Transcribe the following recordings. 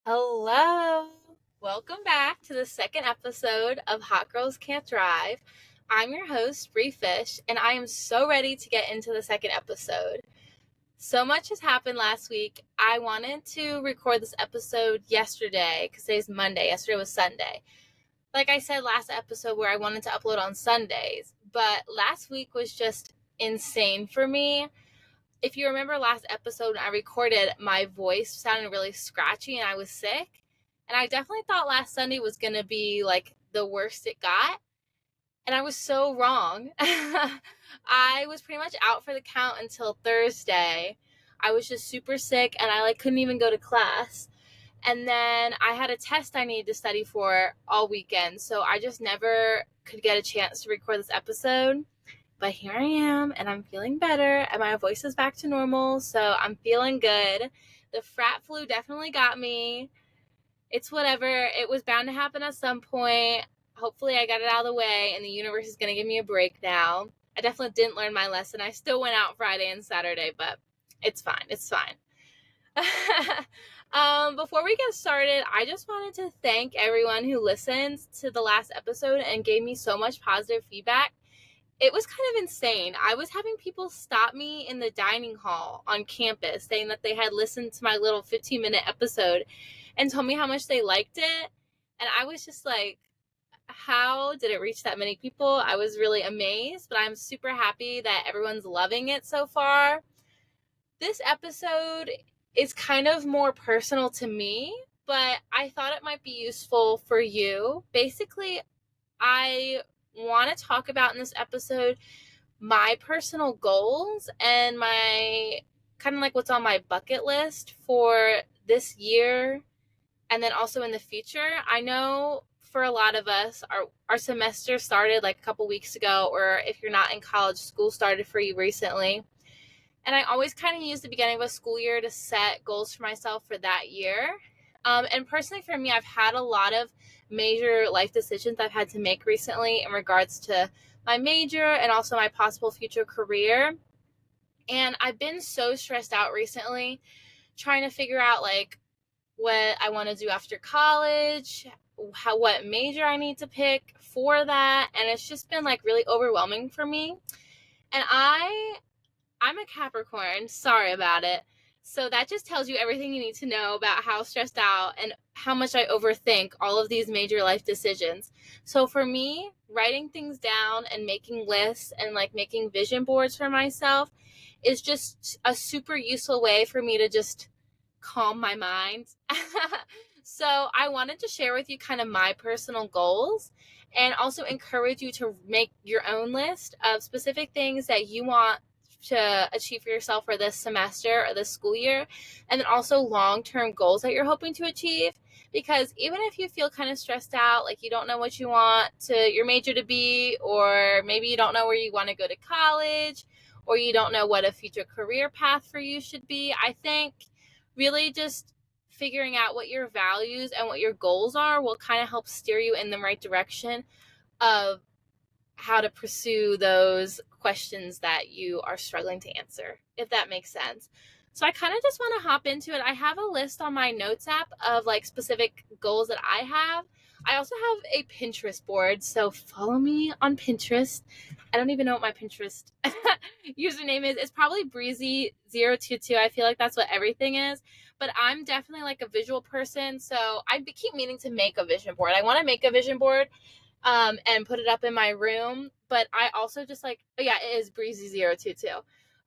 Hello. Welcome back to the second episode of Hot Girls Can't Drive. I'm your host, Bree Fish, and I am so ready to get into the second episode. So much has happened last week. I wanted to record this episode yesterday because today's Monday. Yesterday was Sunday. Like I said last episode, where I wanted to upload on Sundays, but last week was just insane for me. If you remember last episode when I recorded, my voice sounded really scratchy and I was sick. And I definitely thought last Sunday was going to be like the worst it got. And I was so wrong. I was pretty much out for the count until Thursday. I was just super sick and I couldn't even go to class. And then I had a test I needed to study for all weekend. So I just never could get a chance to record this episode. But here I am, and I'm feeling better, and my voice is back to normal, so I'm feeling good. The frat flu definitely got me. It's whatever. It was bound to happen at some point. Hopefully, I got it out of the way, and the universe is going to give me a break now. I definitely didn't learn my lesson. I still went out Friday and Saturday, but it's fine. It's fine. Before we get started, I just wanted to thank everyone who listened to the last episode and gave me so much positive feedback. It was kind of insane. I was having people stop me in the dining hall on campus saying that they had listened to my little 15-minute episode and told me how much they liked it. And I was just like, how did it reach that many people? I was really amazed, but I'm super happy that everyone's loving it so far. This episode is kind of more personal to me, but I thought it might be useful for you. Basically, I want to talk about in this episode my personal goals and my kind of like what's on my bucket list for this year and then also in the future. I know for a lot of us, our semester started like a couple weeks ago, or if you're not in college, school started for you recently. And I always kind of use the beginning of a school year to set goals for myself for that year. And personally, for me, I've had a lot of major life decisions I've had to make recently in regards to my major and also my possible future career. And I've been so stressed out recently trying to figure out like what I want to do after college, what major I need to pick for that. And it's just been like really overwhelming for me. And I'm a Capricorn. Sorry about it. So that just tells you everything you need to know about how stressed out and how much I overthink all of these major life decisions. So for me, writing things down and making lists and like making vision boards for myself is just a super useful way for me to just calm my mind. So I wanted to share with you kind of my personal goals and also encourage you to make your own list of specific things that you want to achieve for yourself for this semester or this school year, and then also long-term goals that you're hoping to achieve. Because even if you feel kind of stressed out, like you don't know what you want to your major to be, or maybe you don't know where you want to go to college, or you don't know what a future career path for you should be, I think really just figuring out what your values and what your goals are will kind of help steer you in the right direction of how to pursue those questions that you are struggling to answer, if that makes sense. So I kind of just want to hop into it. I have a list on my notes app of like specific goals that I have. I also have a Pinterest board, so follow me on Pinterest. I don't even know what my Pinterest username is. It's probably breezy022. I feel like that's what everything is. But I'm definitely like a visual person, so I keep meaning to make a vision board. I want to make a vision board and put it up in my room. But I also just like, oh yeah, it is Breezy022.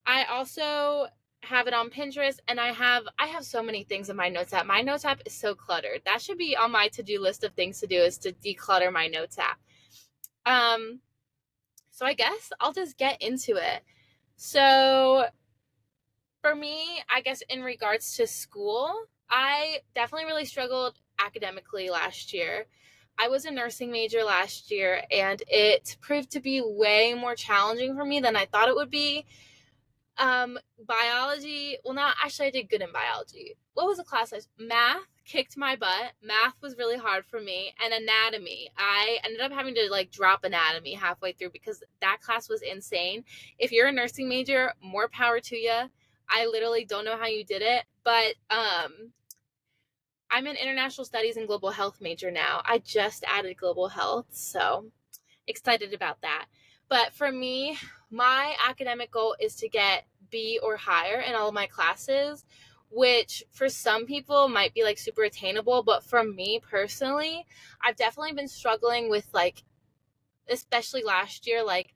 I also have it on Pinterest, and I have so many things in my notes app. My notes app is so cluttered. That should be on my to-do list of things to do, is to declutter my notes app. So I guess I'll just get into it. So for me, I guess in regards to school, I definitely really struggled academically last year. I was a nursing major last year, and it proved to be way more challenging for me than I thought it would be. Biology, well, not actually, I did good in biology. What was the class? Math kicked my butt. Math was really hard for me, and anatomy. I ended up having to like drop anatomy halfway through because that class was insane. If you're a nursing major, more power to you. I literally don't know how you did it, but I'm an international studies and global health major now. I just added global health, so excited about that. But for me, my academic goal is to get B or higher in all of my classes, which for some people might be like super attainable. But for me personally, I've definitely been struggling with like, especially last year, like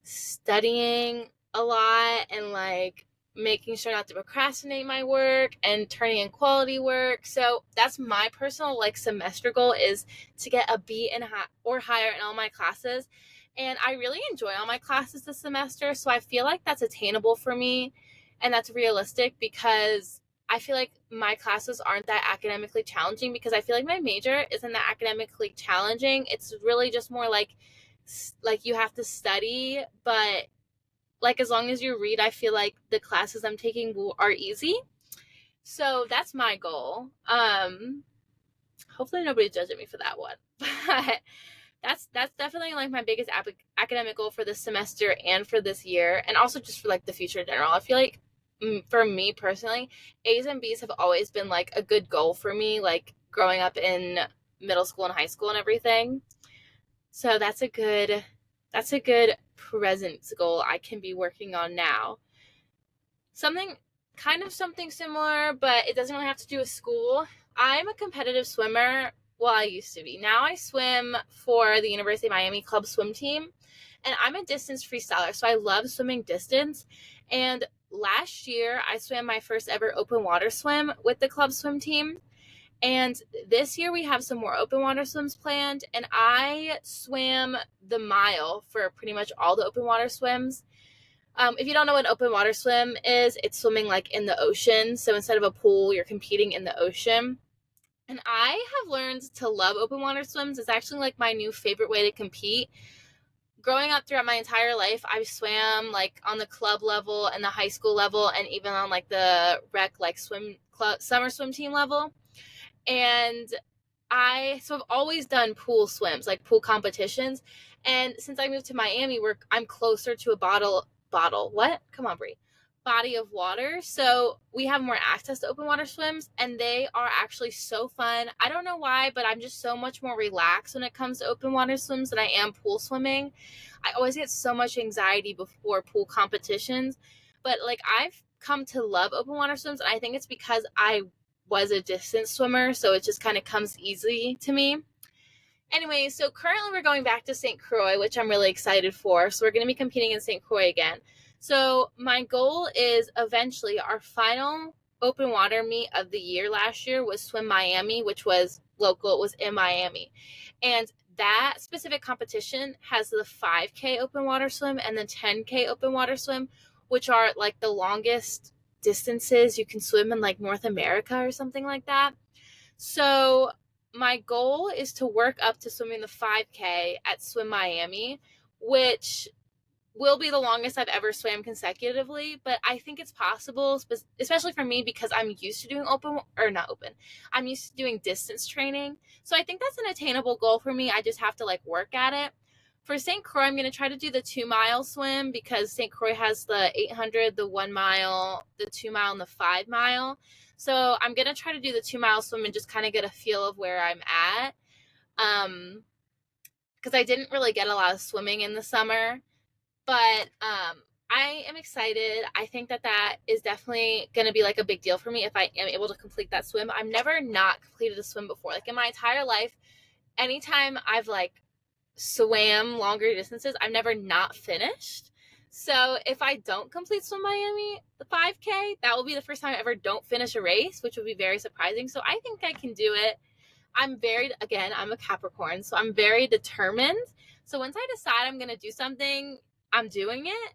studying a lot and like making sure not to procrastinate my work and turning in quality work. So that's my personal like semester goal, is to get a B and or higher in all my classes. And I really enjoy all my classes this semester, so I feel like that's attainable for me and that's realistic, because I feel like my classes aren't that academically challenging, because I feel like my major isn't that academically challenging. It's really just more like you have to study, but like as long as you read, I feel like the classes I'm taking are easy. So that's my goal. Hopefully nobody's judging me for that one. But that's definitely like my biggest academic goal for this semester and for this year, and also just for like the future in general. I feel like for me personally, A's and B's have always been like a good goal for me, like growing up in middle school and high school and everything. So that's a good present goal I can be working on now. Something similar, but it doesn't really have to do with school. I'm a competitive swimmer. Well, I used to be. Now I swim for the University of Miami club swim team, and I'm a distance freestyler, so I love swimming distance. And last year, I swam my first ever open water swim with the club swim team. And this year we have some more open water swims planned, and I swam the mile for pretty much all the open water swims. If you don't know what an open water swim is, it's swimming like in the ocean. So instead of a pool, you're competing in the ocean. And I have learned to love open water swims. It's actually like my new favorite way to compete. Growing up throughout my entire life, I swam like on the club level and the high school level, and even on like the rec like swim club summer swim team level. And I've always done pool swims, like pool competitions. And since I moved to Miami, I'm closer to a what? Come on, Bree. Body of water. So we have more access to open water swims, and they are actually so fun. I don't know why, but I'm just so much more relaxed when it comes to open water swims than I am pool swimming. I always get so much anxiety before pool competitions, but like I've come to love open water swims, and I think it's because I was a distance swimmer, so it just kind of comes easy to me. Anyway, so currently we're going back to St. Croix, which I'm really excited for. So we're going to be competing in St. Croix again. So my goal is eventually, our final open water meet of the year last year was Swim Miami, which was local. It was in Miami. And that specific competition has the 5K open water swim and the 10K open water swim, which are like the longest distances you can swim in like North America or something like that. So my goal is to work up to swimming the 5K at Swim Miami, which will be the longest I've ever swam consecutively, but I think it's possible, especially for me, because I'm used to doing I'm used to doing distance training. So I think that's an attainable goal for me. I just have to like work at it. For St. Croix, I'm going to try to do the 2 mile swim, because St. Croix has the 800, the 1 mile, the 2 mile, and the 5 mile. So I'm going to try to do the 2 mile swim and just kind of get a feel of where I'm at. Because I didn't really get a lot of swimming in the summer. But I am excited. I think that is definitely going to be like a big deal for me if I am able to complete that swim. I've never not completed a swim before. Like in my entire life, anytime I've like swam longer distances, I've never not finished. So if I don't complete Swim Miami, the 5K, that will be the first time I ever don't finish a race, which would be very surprising. So I think I can do it. I'm a Capricorn, so I'm very determined. So once I decide I'm going to do something, I'm doing it.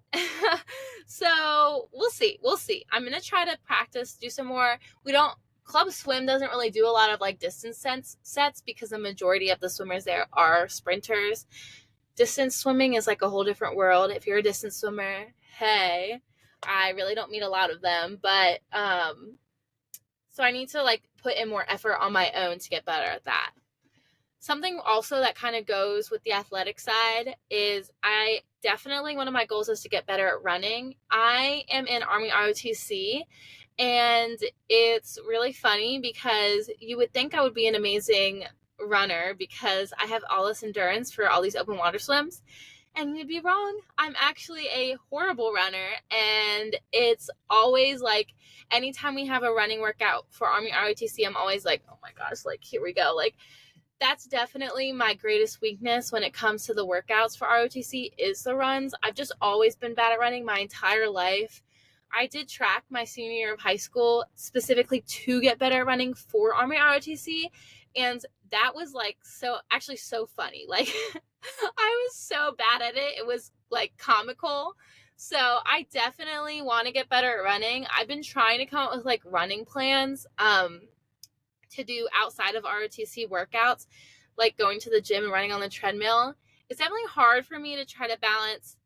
So we'll see. I'm going to try to practice, do some more. Club swim doesn't really do a lot of like distance sets, because the majority of the swimmers there are sprinters. Distance swimming is like a whole different world. If you're a distance swimmer, hey, I really don't meet a lot of them, but so I need to like put in more effort on my own to get better at that. Something also that kind of goes with the athletic side is one of my goals is to get better at running. I am in Army ROTC, And it's really funny because you would think I would be an amazing runner because I have all this endurance for all these open water swims. And you'd be wrong. I'm actually a horrible runner. And it's always like anytime we have a running workout for Army ROTC, I'm always like, oh my gosh, like here we go. Like that's definitely my greatest weakness when it comes to the workouts for ROTC is the runs. I've just always been bad at running my entire life. I did track my senior year of high school specifically to get better at running for Army ROTC, and that was like so funny. Like I was so bad at it. It was like comical. So I definitely want to get better at running. I've been trying to come up with like running plans to do outside of ROTC workouts, like going to the gym and running on the treadmill. It's definitely hard for me to try to balance,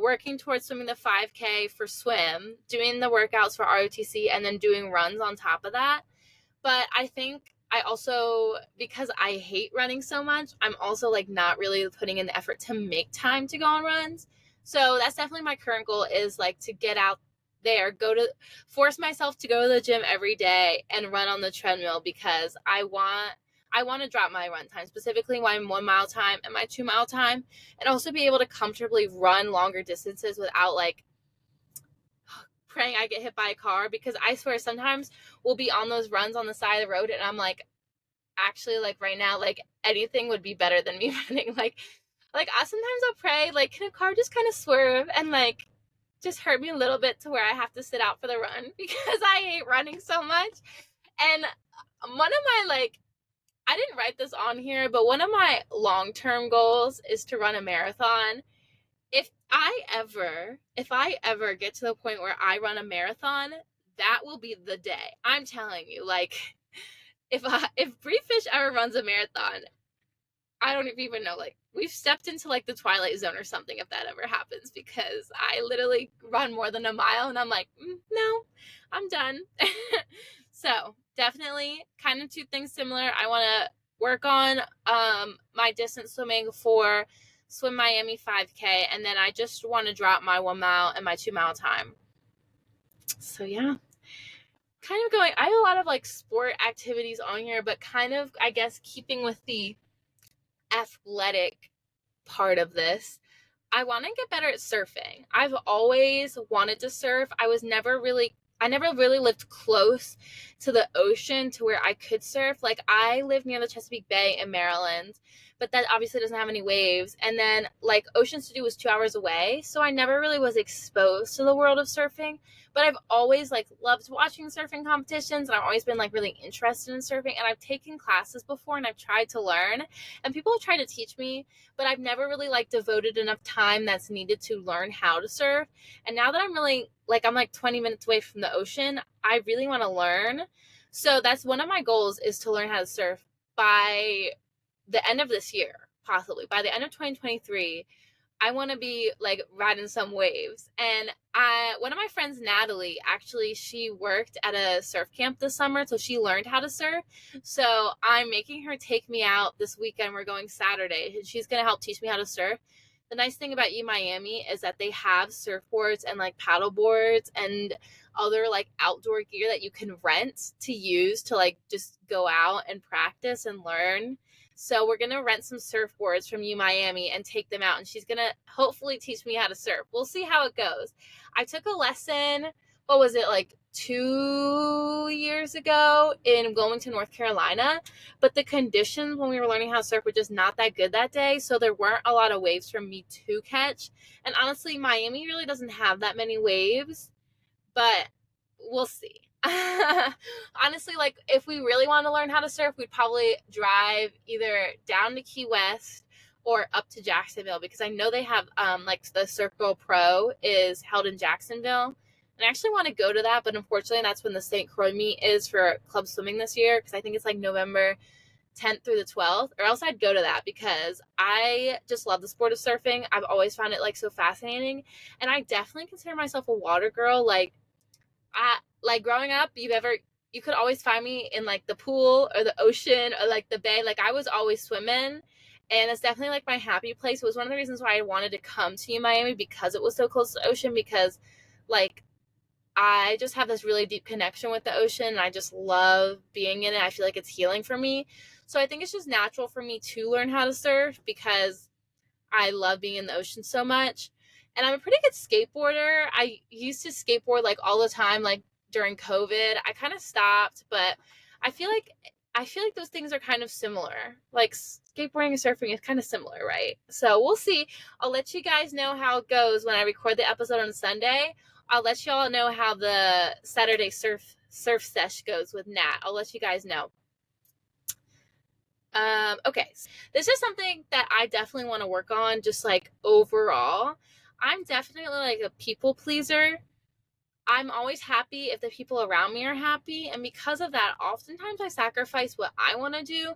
working towards swimming the 5K for swim, doing the workouts for ROTC, and then doing runs on top of that. But I think I also, because I hate running so much, I'm also like not really putting in the effort to make time to go on runs. So that's definitely my current goal, is like to get out there, force myself to go to the gym every day and run on the treadmill, because I want to drop my run time, specifically my 1 mile time and my 2 mile time, and also be able to comfortably run longer distances without like praying I get hit by a car. Because I swear sometimes we'll be on those runs on the side of the road and I'm like, actually, like right now, like anything would be better than me running. Like sometimes I'll pray, like, can a car just kind of swerve and like just hurt me a little bit to where I have to sit out for the run because I hate running so much. And one of my like, I didn't write this on here, but one of my long-term goals is to run a marathon. If I ever get to the point where I run a marathon, that will be the day. I'm telling you, like if Bree Fish ever runs a marathon, I don't even know, like we've stepped into like the Twilight Zone or something if that ever happens, because I literally run more than a mile and I'm like, no, I'm done. So definitely kind of two things similar. I want to work on my distance swimming for Swim Miami 5K, and then I just want to drop my 1 mile and my 2 mile time. So yeah, kind of going, I have a lot of like sport activities on here, but kind of, I guess, keeping with the athletic part of this, I want to get better at surfing. I've always wanted to surf. I never really lived close to the ocean to where I could surf. Like I live near the Chesapeake Bay in Maryland, but that obviously doesn't have any waves. And then like Oceans to Do was 2 hours away, so I never really was exposed to the world of surfing. But I've always like loved watching surfing competitions, and I've always been like really interested in surfing, and I've taken classes before and I've tried to learn, and people have tried to teach me, but I've never really like devoted enough time that's needed to learn how to surf. And now that I'm like 20 minutes away from the ocean, I really want to learn. So that's one of my goals, is to learn how to surf by the end of this year, possibly by the end of 2023. I want to be like riding some waves. And one of my friends, Natalie, actually, she worked at a surf camp this summer, so she learned how to surf. So I'm making her take me out this weekend. We're going Saturday. She's going to help teach me how to surf. The nice thing about Miami is that they have surfboards and like paddle boards and other like outdoor gear that you can rent to use to like just go out and practice and learn. So we're going to rent some surfboards from Miami and take them out, and she's going to hopefully teach me how to surf. We'll see how it goes. I took a lesson, what was it, like 2 years ago in Wilmington, North Carolina, but the conditions when we were learning how to surf were just not that good that day, so there weren't a lot of waves for me to catch. And honestly, Miami really doesn't have that many waves, but we'll see. Honestly, like if we really want to learn how to surf, we'd probably drive either down to Key West or up to Jacksonville, because I know they have like the Surf Girl Pro is held in Jacksonville, and I actually want to go to that, but unfortunately that's when the St. Croix meet is for club swimming this year, because I think it's like November 10th through the 12th, or else I'd go to that, because I just love the sport of surfing. I've always found it like so fascinating, and I definitely consider myself a water girl. Like growing up, you could always find me in like the pool or the ocean or like the bay. Like I was always swimming, and it's definitely like my happy place. It was one of the reasons why I wanted to come to Miami, because it was so close to the ocean, because like I just have this really deep connection with the ocean, and I just love being in it. I feel like it's healing for me. So I think it's just natural for me to learn how to surf because I love being in the ocean so much. And I'm a pretty good skateboarder. I used to skateboard like all the time, like during COVID. I kind of stopped, but I feel like those things are kind of similar. Like skateboarding and surfing is kind of similar, right? So we'll see. I'll let you guys know how it goes when I record the episode on Sunday. I'll let you all know how the Saturday surf sesh goes with Nat. I'll let you guys know. Okay, this is something that I definitely want to work on, just like overall. I'm definitely like a people pleaser. I'm always happy if the people around me are happy, and because of that, oftentimes I sacrifice what I want to do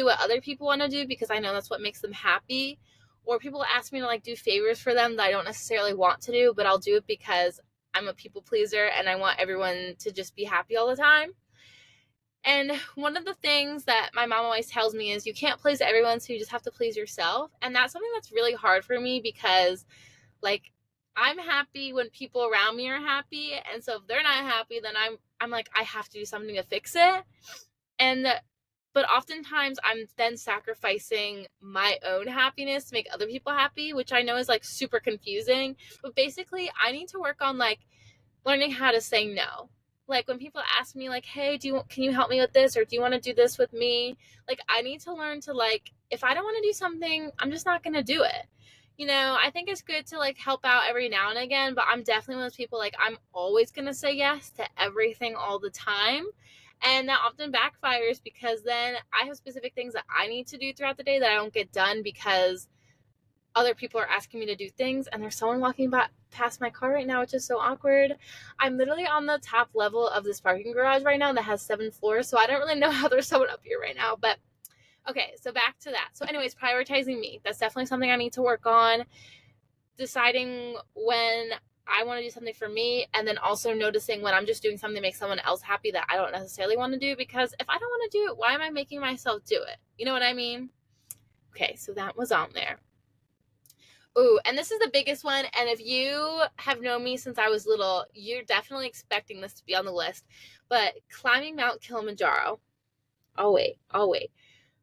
what other people want to do because I know that's what makes them happy. Or people ask me to like do favors for them that I don't necessarily want to do, but I'll do it because I'm a people pleaser and I want everyone to just be happy all the time. And one of the things that my mom always tells me is you can't please everyone, so you just have to please yourself. And that's something that's really hard for me because, like, I'm happy when people around me are happy, and so if they're not happy, then I'm like I have to do something to fix it. And but oftentimes I'm then sacrificing my own happiness to make other people happy, which I know is like super confusing. But basically, I need to work on like learning how to say no. Like when people ask me like, "Hey, can you help me with this or do you want to do this with me?" Like I need to learn to like if I don't want to do something, I'm just not going to do it. I think it's good to like help out every now and again, but I'm definitely one of those people like I'm always going to say yes to everything all the time. And that often backfires because then I have specific things that I need to do throughout the day that I don't get done because other people are asking me to do things, and there's someone walking past my car right now, which is so awkward. I'm literally on the top level of this parking garage right now that has 7 floors, so I don't really know how there's someone up here right now, but okay, so back to that. So anyways, prioritizing me. That's definitely something I need to work on. Deciding when I want to do something for me, and then also noticing when I'm just doing something to make someone else happy that I don't necessarily want to do, because if I don't want to do it, why am I making myself do it? You know what I mean? Okay, so that was on there. Ooh, and this is the biggest one. And if you have known me since I was little, you're definitely expecting this to be on the list. But climbing Mount Kilimanjaro. Oh, wait.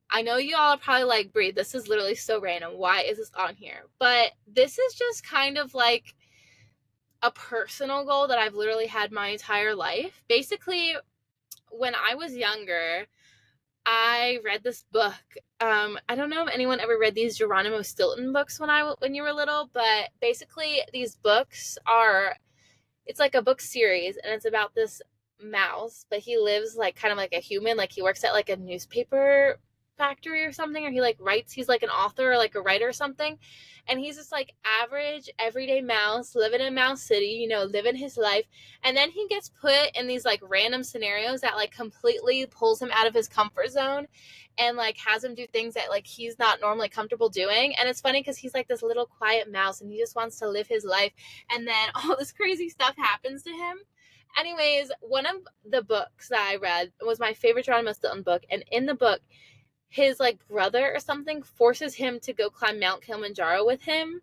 I know you all are probably like, Bree, this is literally so random. Why is this on here? But this is just kind of like a personal goal that I've literally had my entire life. Basically, when I was younger, I read this book. I don't know if anyone ever read these Geronimo Stilton books when you were little, but basically these books it's like a book series, and it's about this mouse, but he lives like kind of like a human, like he works at like a newspaper factory or something, or he like writes, he's like an author or like a writer or something, and he's this like average everyday mouse living in Mouse City, living his life, and then he gets put in these like random scenarios that like completely pulls him out of his comfort zone and like has him do things that like he's not normally comfortable doing. And it's funny because he's like this little quiet mouse and he just wants to live his life, and then all this crazy stuff happens to him. Anyways, one of the books that I read was my favorite Geronimo Stilton book, and in the book his like brother or something forces him to go climb Mount Kilimanjaro with him.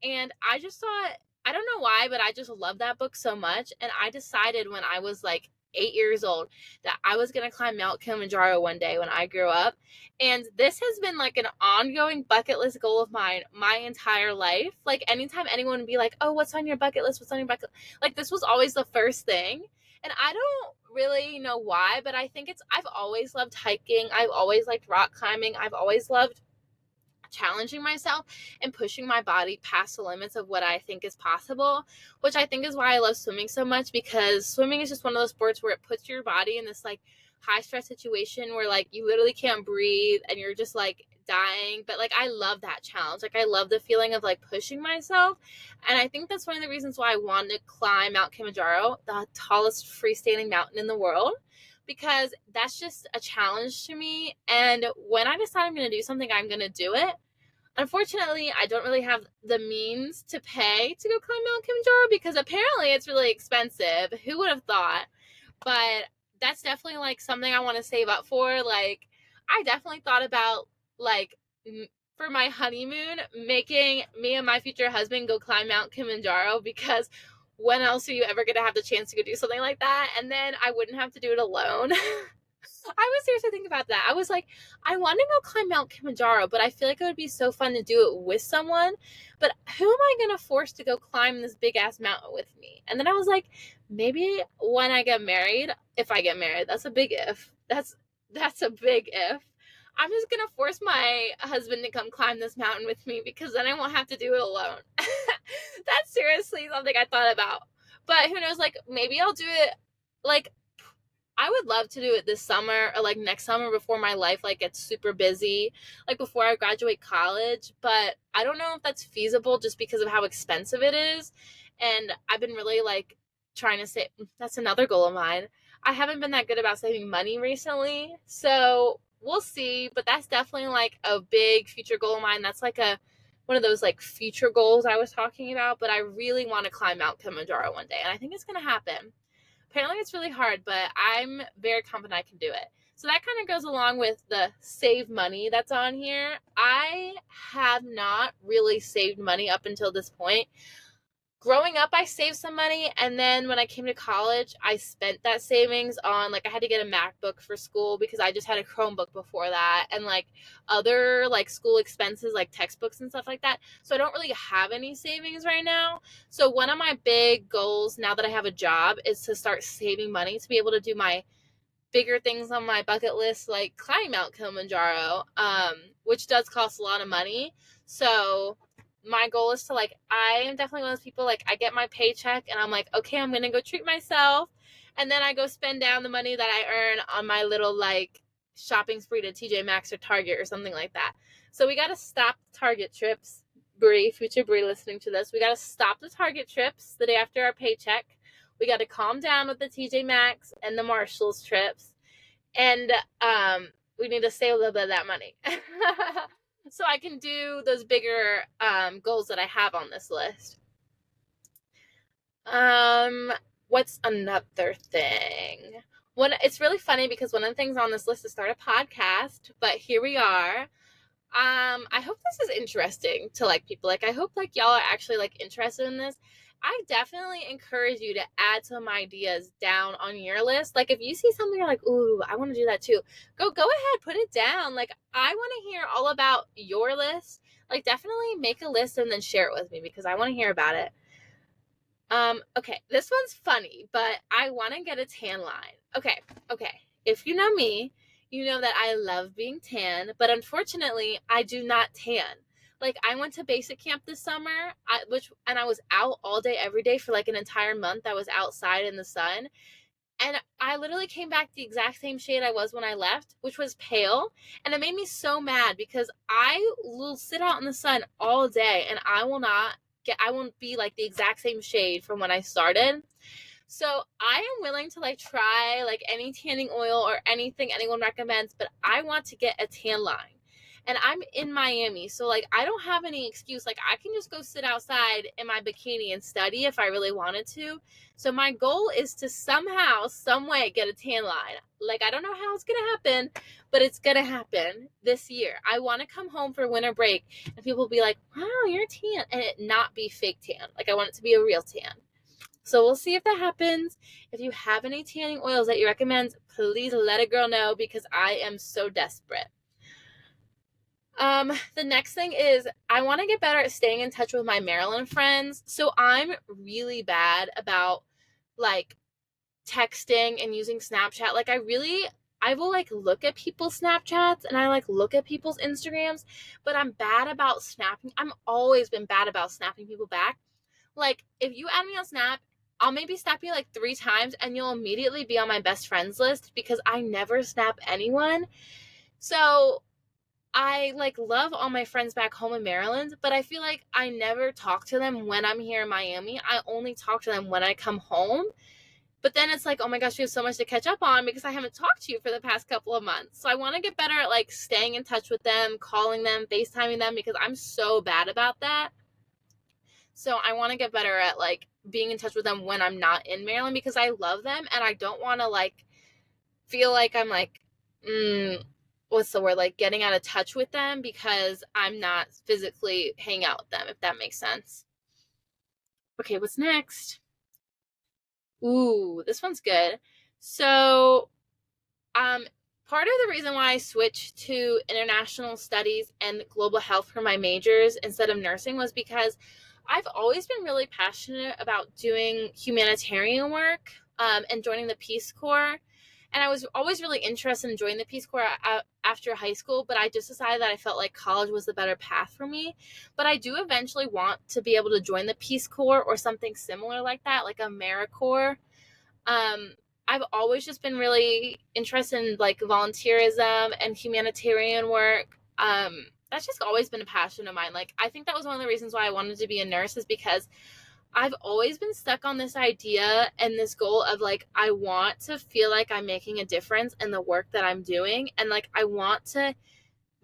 And I just thought, I don't know why, but I just love that book so much. And I decided when I was like 8 years old that I was going to climb Mount Kilimanjaro one day when I grew up. And this has been like an ongoing bucket list goal of mine my entire life. Like anytime anyone would be like, "Oh, what's on your bucket list? What's on your bucket?" Like this was always the first thing. And I don't really know why, but I think I've always loved hiking. I've always liked rock climbing. I've always loved challenging myself and pushing my body past the limits of what I think is possible, which I think is why I love swimming so much, because swimming is just one of those sports where it puts your body in this like high stress situation where like you literally can't breathe and you're just like dying. But like I love that challenge. Like I love the feeling of like pushing myself, and I think that's one of the reasons why I wanted to climb Mount Kilimanjaro, the tallest freestanding mountain in the world, because that's just a challenge to me. And when I decide I'm going to do something, I'm going to do it. Unfortunately, I don't really have the means to pay to go climb Mount Kilimanjaro because apparently it's really expensive. Who would have thought? But that's definitely like something I want to save up for. Like I definitely thought about like for my honeymoon making me and my future husband go climb Mount Kilimanjaro, because when else are you ever going to have the chance to go do something like that? And then I wouldn't have to do it alone. I was seriously thinking about that. I was like, I want to go climb Mount Kilimanjaro, but I feel like it would be so fun to do it with someone. But who am I going to force to go climb this big ass mountain with me? And then I was like, maybe when I get married, if I get married, that's a big if. That's a big if. I'm just going to force my husband to come climb this mountain with me because then I won't have to do it alone. That's seriously something I thought about. But who knows, like maybe I'll do it like I would love to do it this summer or like next summer before my life like gets super busy, like before I graduate college, but I don't know if that's feasible just because of how expensive it is. And I've been really like trying to save. That's another goal of mine. I haven't been that good about saving money recently, so we'll see, but that's definitely like a big future goal of mine. That's like a one of those like future goals I was talking about, but I really want to climb Mount Kilimanjaro one day, and I think it's going to happen. Apparently it's really hard, but I'm very confident I can do it. So that kind of goes along with the save money that's on here. I have not really saved money up until this point. Growing up, I saved some money, and then when I came to college, I spent that savings on, like, I had to get a MacBook for school because I just had a Chromebook before that, and, like, other, like, school expenses, like textbooks and stuff like that. So I don't really have any savings right now. So one of my big goals now that I have a job is to start saving money to be able to do my bigger things on my bucket list, like climbing Mount Kilimanjaro, which does cost a lot of money. So my goal is to like, I am definitely one of those people, like I get my paycheck and I'm like, okay, I'm going to go treat myself. And then I go spend down the money that I earn on my little like shopping spree to TJ Maxx or Target or something like that. So we got to stop Target trips. Bree, future Bree listening to this, we got to stop the Target trips the day after our paycheck. We got to calm down with the TJ Maxx and the Marshalls trips. And we need to save a little bit of that money. So I can do those bigger goals that I have on this list. What's another thing? It's really funny because one of the things on this list is start a podcast, but here we are. I hope this is interesting to like people. Like I hope like y'all are actually like interested in this. I definitely encourage you to add some ideas down on your list. Like if you see something you're like, ooh, I want to do that too. Go ahead, put it down. Like I want to hear all about your list. Like definitely make a list and then share it with me because I want to hear about it. Okay, this one's funny, but I want to get a tan line. Okay. If you know me, you know that I love being tan, but unfortunately, I do not tan. Like I went to basic camp this summer, and I was out all day every day for like an entire month. I was outside in the sun, and I literally came back the exact same shade I was when I left, which was pale, and it made me so mad because I will sit out in the sun all day and I won't be like the exact same shade from when I started. So I am willing to like try like any tanning oil or anything anyone recommends, but I want to get a tan line. And I'm in Miami, so like I don't have any excuse. Like I can just go sit outside in my bikini and study if I really wanted to. So my goal is to somehow, some way get a tan line. Like I don't know how it's gonna happen, but it's gonna happen this year. I want to come home for winter break and people will be like, "Wow, you're tan," and it not be fake tan. Like I want it to be a real tan. So we'll see if that happens. If you have any tanning oils that you recommend, please let a girl know because I am so desperate. The next thing is I want to get better at staying in touch with my Maryland friends. So I'm really bad about like texting and using Snapchat. Like I will like look at people's Snapchats and I like look at people's Instagrams, but I'm bad about snapping. I'm always been bad about snapping people back. Like if you add me on Snap, I'll maybe snap you like 3 times and you'll immediately be on my best friends list because I never snap anyone. So I like love all my friends back home in Maryland, but I feel like I never talk to them when I'm here in Miami. I only talk to them when I come home. But then it's like, oh my gosh, we have so much to catch up on because I haven't talked to you for the past couple of months. So I want to get better at like staying in touch with them, calling them, FaceTiming them because I'm so bad about that. So I want to get better at like being in touch with them when I'm not in Maryland because I love them and I don't want to like feel like I'm like, what's the word? Like getting out of touch with them because I'm not physically hanging out with them, if that makes sense. Okay, what's next? Ooh, this one's good. So, um, part of the reason why I switched to international studies and global health for my majors instead of nursing was because I've always been really passionate about doing humanitarian work, and joining the Peace Corps. And I was always really interested in joining the Peace Corps after high school, but I just decided that I felt like college was the better path for me. But I do eventually want to be able to join the Peace Corps or something similar like that, like AmeriCorps. um, I've always just been really interested in like volunteerism and humanitarian work. That's just always been a passion of mine. Like, I think that was one of the reasons why I wanted to be a nurse, is because I've always been stuck on this idea and this goal of like, I want to feel like I'm making a difference in the work that I'm doing. And like, I want to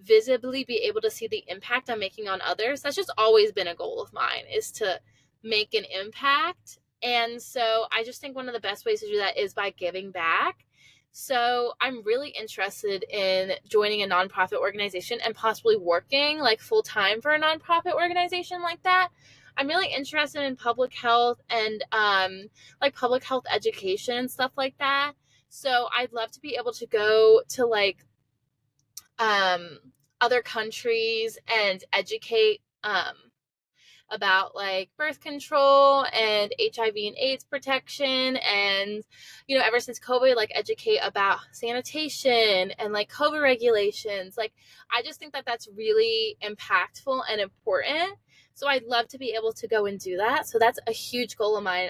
visibly be able to see the impact I'm making on others. That's just always been a goal of mine, is to make an impact. And so I just think one of the best ways to do that is by giving back. So I'm really interested in joining a nonprofit organization and possibly working like full time for a nonprofit organization like that. I'm really interested in public health and like public health education and stuff like that. So I'd love to be able to go to like um, other countries and educate about like birth control and HIV and AIDS protection, and ever since COVID, like educate about sanitation and like COVID regulations. Like, I just think that that's really impactful and important. So I'd love to be able to go and do that. So that's a huge goal of mine.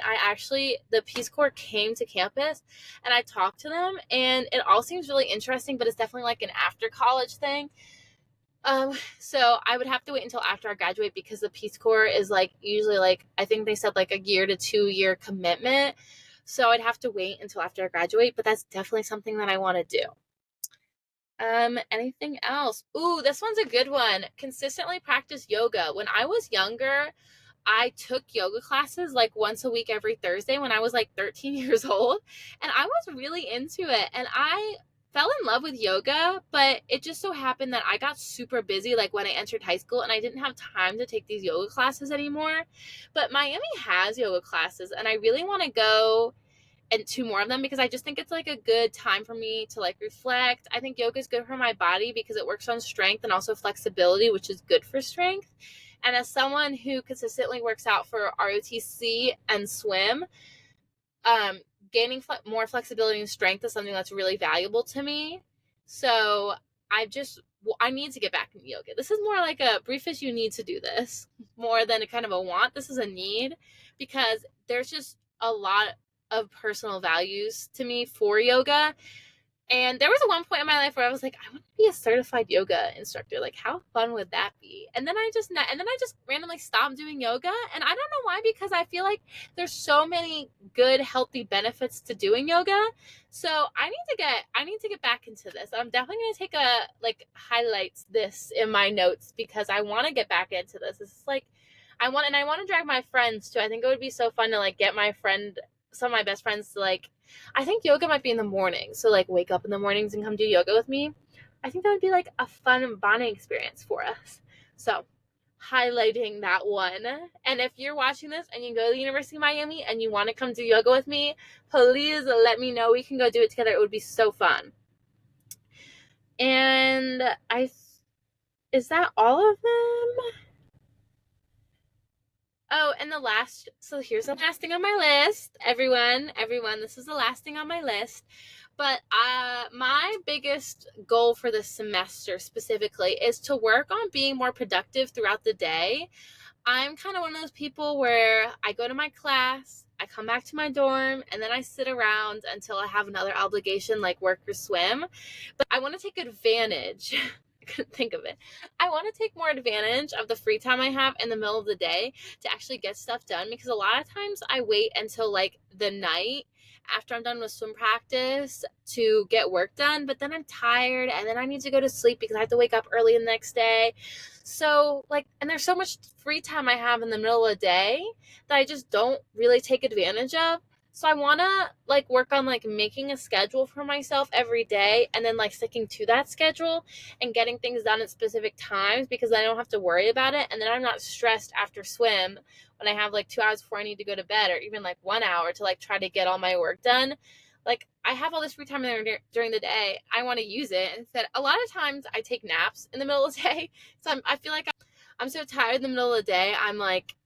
The Peace Corps came to campus and I talked to them, and it all seems really interesting, but it's definitely like an after college thing. So I would have to wait until after I graduate, because the Peace Corps is like usually like, I think they said like a year to 2 year commitment. So I'd have to wait until after I graduate, but that's definitely something that I want to do. Anything else? Ooh, this one's a good one. Consistently practice yoga. When I was younger, I took yoga classes like once a week every Thursday when I was like 13 years old, and I was really into it. And I fell in love with yoga, but it just so happened that I got super busy like when I entered high school, and I didn't have time to take these yoga classes anymore. But Miami has yoga classes, and I really want to go and two more of them, because I just think it's like a good time for me to like reflect. I think yoga is good for my body because it works on strength and also flexibility, which is good for strength. And as someone who consistently works out for ROTC and swim, um, gaining more flexibility and strength is something that's really valuable to me. So I need to get back into yoga. This is more like a briefest, you need to do this more than a kind of a want. This is a need, because there's just a lot of personal values to me for yoga. And there was a one point in my life where I was like, I want to be a certified yoga instructor. Like, how fun would that be? And then I just randomly stopped doing yoga, and I don't know why, because I feel like there's so many good healthy benefits to doing yoga. So I need to get back into this. I'm definitely going to take a like highlights this in my notes, because I want to get back into this. It's like I want to drag my friends too. I think it would be so fun to like get some of my best friends to like, I think yoga might be in the morning. So like wake up in the mornings and come do yoga with me. I think that would be like a fun bonding experience for us. So highlighting that one. And if you're watching this and you go to the University of Miami and you want to come do yoga with me, please let me know. We can go do it together. It would be so fun. And is that all of them? Oh, and here's the last thing on my list. Everyone, this is the last thing on my list. But my biggest goal for this semester specifically is to work on being more productive throughout the day. I'm kind of one of those people where I go to my class, I come back to my dorm, and then I sit around until I have another obligation like work or swim. But I want to take advantage. I couldn't think of it. I want to take more advantage of the free time I have in the middle of the day to actually get stuff done, because a lot of times I wait until like the night after I'm done with swim practice to get work done, but then I'm tired and then I need to go to sleep because I have to wake up early the next day. So like, and there's so much free time I have in the middle of the day that I just don't really take advantage of. So I want to like work on like making a schedule for myself every day and then like sticking to that schedule and getting things done at specific times, because I don't have to worry about it. And then I'm not stressed after swim when I have like 2 hours before I need to go to bed, or even like 1 hour to like try to get all my work done. Like I have all this free time during the day. I want to use it. Instead, a lot of times I take naps in the middle of the day. So I feel like I'm so tired in the middle of the day. I'm like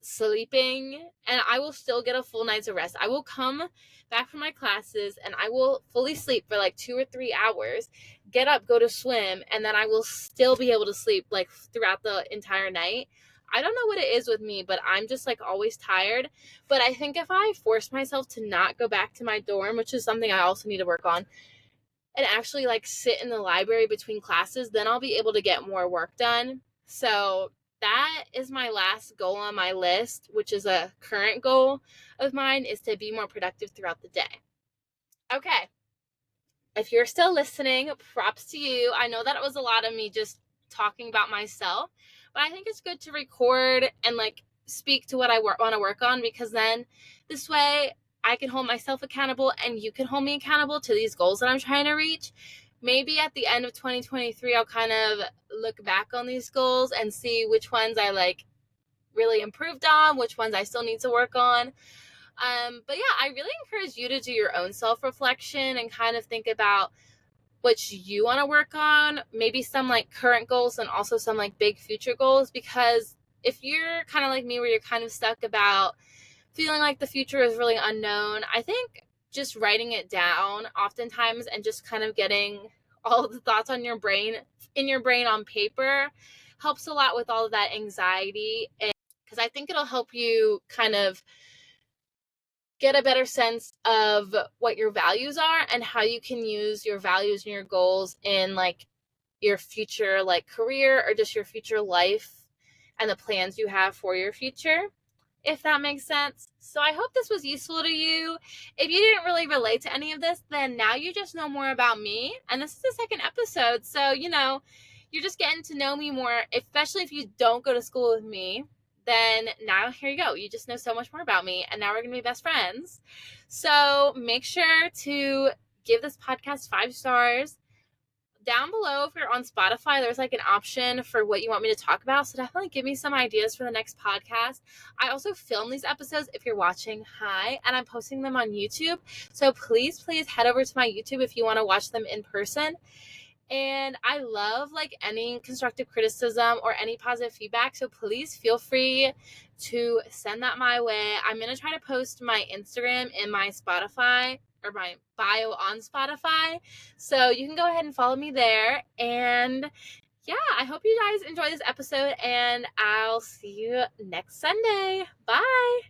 sleeping, and I will still get a full night's of rest. I will come back from my classes and I will fully sleep for like 2 or 3 hours, get up, go to swim, and then I will still be able to sleep like throughout the entire night. I don't know what it is with me, but I'm just like always tired. But I think if I force myself to not go back to my dorm, which is something I also need to work on, and actually like sit in the library between classes, then I'll be able to get more work done. So that is my last goal on my list, which is a current goal of mine, is to be more productive throughout the day. Okay. If you're still listening, props to you. I know that it was a lot of me just talking about myself, but I think it's good to record and like speak to what I want to work on, because then this way I can hold myself accountable and you can hold me accountable to these goals that I'm trying to reach. Maybe at the end of 2023, I'll kind of look back on these goals and see which ones I like really improved on, which ones I still need to work on. But yeah, I really encourage you to do your own self-reflection and kind of think about what you want to work on, maybe some like current goals and also some like big future goals. Because if you're kind of like me, where you're kind of stuck about feeling like the future is really unknown, I think just writing it down oftentimes and just kind of getting all of the thoughts on your brain in your brain on paper helps a lot with all of that anxiety. And because I think it'll help you kind of get a better sense of what your values are and how you can use your values and your goals in like your future like career or just your future life and the plans you have for your future, if that makes sense. So I hope this was useful to you. If you didn't really relate to any of this, then now you just know more about me. And this is the second episode. So, you're just getting to know me more, especially if you don't go to school with me. Then now here you go. You just know so much more about me. And now we're going to be best friends. So make sure to give this podcast 5 stars. Down below, if you're on Spotify, there's like an option for what you want me to talk about. So definitely give me some ideas for the next podcast. I also film these episodes if you're watching. Hi. And I'm posting them on YouTube. So please head over to my YouTube if you want to watch them in person. And I love like any constructive criticism or any positive feedback. So please feel free to send that my way. I'm going to try to post my Instagram in my Spotify or my bio on Spotify. So you can go ahead and follow me there. And yeah, I hope you guys enjoy this episode, and I'll see you next Sunday. Bye.